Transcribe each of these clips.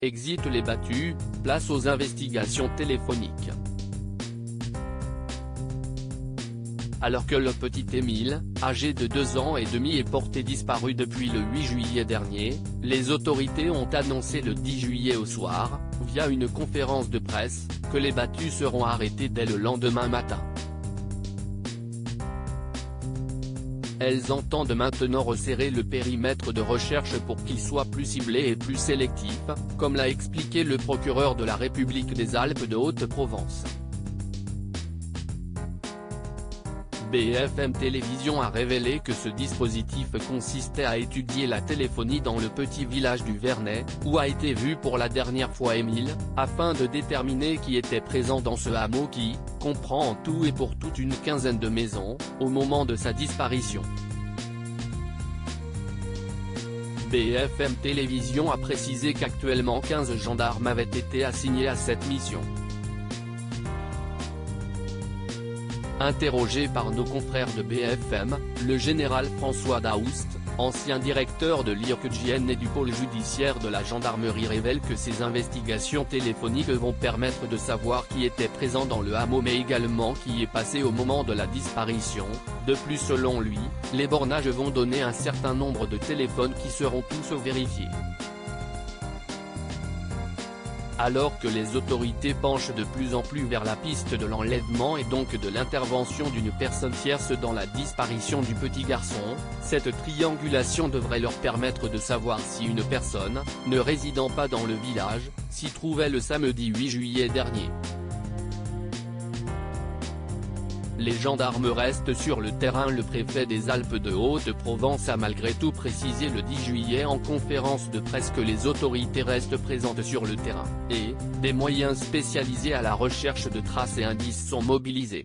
Exit les battus, place aux investigations téléphoniques. Alors que le petit Émile, âgé de 2 ans et demi est porté disparu depuis le 8 juillet dernier, les autorités ont annoncé le 10 juillet au soir, via une conférence de presse, que les battus seront arrêtés dès le lendemain matin. Elles entendent maintenant resserrer le périmètre de recherche pour qu'il soit plus ciblé et plus sélectif, comme l'a expliqué le procureur de la République des Alpes de Haute-Provence. BFM Télévision a révélé que ce dispositif consistait à étudier la téléphonie dans le petit village du Vernet, où a été vu pour la dernière fois Émile, afin de déterminer qui était présent dans ce hameau qui comprend en tout et pour toute une quinzaine de maisons, au moment de sa disparition. BFM Télévision a précisé qu'actuellement 15 gendarmes avaient été assignés à cette mission. Interrogé par nos confrères de BFM, le général François Daoust, ancien directeur de l'IRCGN et du pôle judiciaire de la gendarmerie révèle que ces investigations téléphoniques vont permettre de savoir qui était présent dans le hameau mais également qui est passé au moment de la disparition. De plus selon lui, les bornages vont donner un certain nombre de téléphones qui seront tous vérifiés. Alors que les autorités penchent de plus en plus vers la piste de l'enlèvement et donc de l'intervention d'une personne tierce dans la disparition du petit garçon, cette triangulation devrait leur permettre de savoir si une personne, ne résidant pas dans le village, s'y trouvait le samedi 8 juillet dernier. Les gendarmes restent sur le terrain. Le préfet des Alpes de Haute-Provence a malgré tout précisé le 10 juillet en conférence de presse que les autorités restent présentes sur le terrain, et des moyens spécialisés à la recherche de traces et indices sont mobilisés.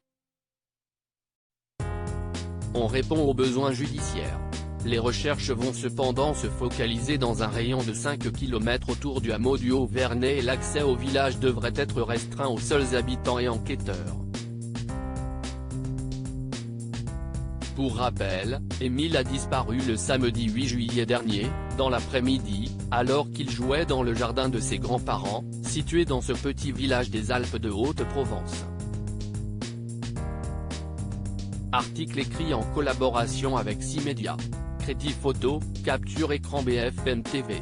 On répond aux besoins judiciaires. Les recherches vont cependant se focaliser dans un rayon de 5 km autour du hameau du Haut-Vernet et l'accès au village devrait être restreint aux seuls habitants et enquêteurs. Pour rappel, Émile a disparu le samedi 8 juillet dernier, dans l'après-midi, alors qu'il jouait dans le jardin de ses grands-parents, situé dans ce petit village des Alpes de Haute-Provence. Article écrit en collaboration avec 6 médias. Crédit photo, capture écran BFM TV.